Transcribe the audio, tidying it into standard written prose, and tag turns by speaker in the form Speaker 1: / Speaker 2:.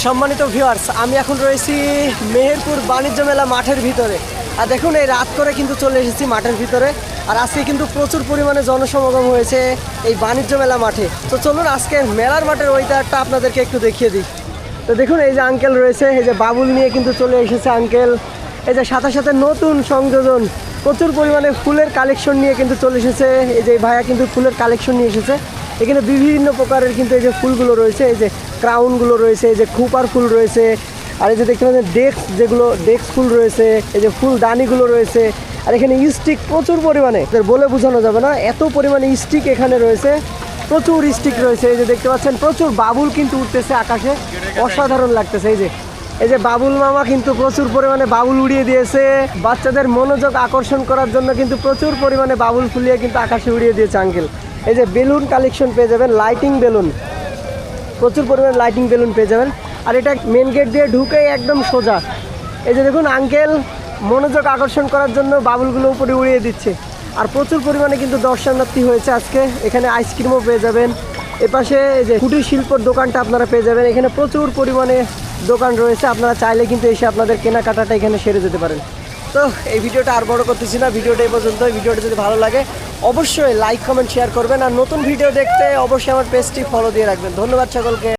Speaker 1: সম্মানিত ভিউয়ার্স, আমি এখন রয়েছি মেহেরপুর বাণিজ্য মেলা মাঠের ভিতরে। আর দেখুন, এই রাত করে কিন্তু চলে এসেছি মাঠের ভিতরে। আর আজকে কিন্তু প্রচুর পরিমাণে জনসমাগম হয়েছে এই বাণিজ্য মেলা মাঠে। তো চলুন আজকে মেলার মাঠের ওয়েদারটা আপনাদেরকে একটু দেখিয়ে দিই। তো দেখুন, এই যে আঙ্কেল রয়েছে, এই যে বাবুল নিয়ে কিন্তু চলে এসেছে আঙ্কেল। এই যে সাথে সাথে নতুন সংযোজন প্রচুর পরিমাণে ফুলের কালেকশন নিয়ে কিন্তু চলে এসেছে। এই যে ভাইয়া কিন্তু ফুলের কালেকশন নিয়ে এসেছে। এখানে বিভিন্ন প্রকারের কিন্তু এই যে ফুলগুলো রয়েছে, এই যে ক্রাউনগুলো রয়েছে, এই যে খুপার ফুল রয়েছে, আর এই যে দেখতে পাচ্ছেন ডেক্স ফুল রয়েছে, এই যে ফুলদানিগুলো রয়েছে। আর এখানে স্টিক প্রচুর পরিমাণে, বলে বোঝানো যাবে না এত পরিমাণে স্টিক এখানে রয়েছে। প্রচুর স্টিক রয়েছে, এই যে দেখতে পাচ্ছেন প্রচুর বাবুল কিন্তু উঠতেছে আকাশে, অসাধারণ লাগতেছে। এই যে বাবুল মামা কিন্তু প্রচুর পরিমাণে বাবুল উড়িয়ে দিয়েছে। বাচ্চাদের মনোযোগ আকর্ষণ করার জন্য কিন্তু প্রচুর পরিমাণে বাবুল ফুলিয়ে কিন্তু আকাশে উড়িয়ে দিয়েছে আঙ্কেল। এই যে বেলুন কালেকশন পেয়ে যাবেন, লাইটিং বেলুন, প্রচুর পরিমাণে লাইটিং বেলুন পেয়ে যাবেন। আর এটা মেন গেট দিয়ে ঢুকেই একদম সোজা। এই যে দেখুন, আঙ্কেল মনোযোগ আকর্ষণ করার জন্য বাবুলগুলো উপরে উড়িয়ে দিচ্ছে। আর প্রচুর পরিমাণে কিন্তু দর্শনার্থী হয়েছে আজকে। এখানে আইসক্রিমও পেয়ে যাবেন। এপাশে এই যে কুটির শিল্পর দোকানটা আপনারা পেয়ে যাবেন। এখানে প্রচুর পরিমাণে দোকান রয়েছে, আপনারা চাইলে কিন্তু এসে আপনাদের কেনাকাটাটা এখানে সেরে যেতে পারেন। তো এই ভিডিওটা আর বড় করতেছি না, ভিডিওটা এই পর্যন্ত। ভিডিওটা যদি ভালো লাগে অবশ্যই লাইক কমেন্ট শেয়ার করবেন। আর নতুন ভিডিও দেখতে অবশ্যই আমার পেজটি ফলো দিয়ে রাখবেন। ধন্যবাদ সকলকে।